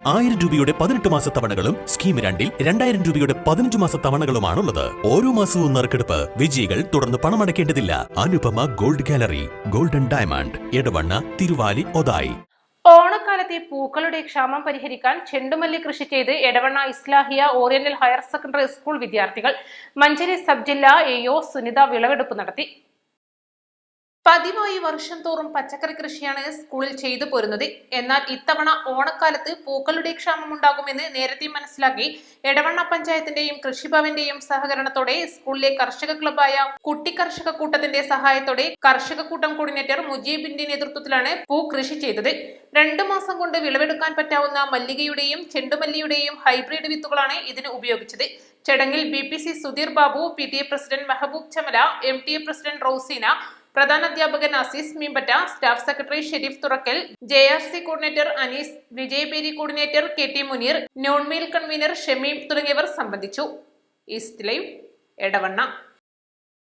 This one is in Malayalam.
1000 രൂപയുടെ 18 മാസ തവണകളും സ്കീം 2-ൽ 2000 രൂപയുടെ 15 മാസ തവണകളുമാണുള്ളത്. ഓരോ മാസവും നറുക്കെടുപ്പ്. വിജയികൾ തുടർന്ന് പണമടയ്ക്കേണ്ടതില്ല. Anupama gold gallery, golden diamond, Edavanna, Thiruvali, Othayi. ഓണക്കാലത്തെ പൂക്കളുടെ ക്ഷാമം പരിഹരിക്കാൻ ചെണ്ടുമല്ലി കൃഷി ചെയ്ത് Edavanna Islahiya oriental higher secondary school വിദ്യാർത്ഥികൾ. മഞ്ചേരി സബ് ജില്ലാ എഒ സുനിത വിളവെടുപ്പ് നടത്തി. പതിവായി വർഷം തോറും പച്ചക്കറി കൃഷിയാണ് സ്കൂളിൽ ചെയ്തു പോരുന്നത്. എന്നാൽ ഇത്തവണ ഓണക്കാലത്ത് പൂക്കളുടെ ക്ഷാമം ഉണ്ടാകുമെന്ന് നേരത്തെ മനസ്സിലാക്കി എടവണ്ണ പഞ്ചായത്തിന്റെയും കൃഷിഭവന്റെയും സഹകരണത്തോടെ സ്കൂളിലെ കർഷക ക്ലബായ കുട്ടി കർഷക കൂട്ടത്തിന്റെ സഹായത്തോടെ കർഷക കൂട്ടം കോർഡിനേറ്റർ മുജീബിന്റെ നേതൃത്വത്തിലാണ് പൂ കൃഷി ചെയ്തത്. 2 മാസം കൊണ്ട് വിളവെടുക്കാൻ പറ്റാവുന്ന മല്ലികയുടെയും ചെണ്ടുമല്ലിയുടെയും ഹൈബ്രിഡ് വിത്തുകളാണ് ഇതിന് ഉപയോഗിച്ചത്. ചടങ്ങിൽ BPC Sudheer Babu, PTA president Mehaboob Chamala, MTA president Roseena, പ്രധാനാധ്യാപകൻ Azeez Meempatta, staff secretary Shareef Thurakkal, JRC coordinator Anees, Vijayabheri coordinator KT Muneer, noon meal convener Shameem തുടങ്ങിയവർ സംബന്ധിച്ചു. East Live, Edavanna.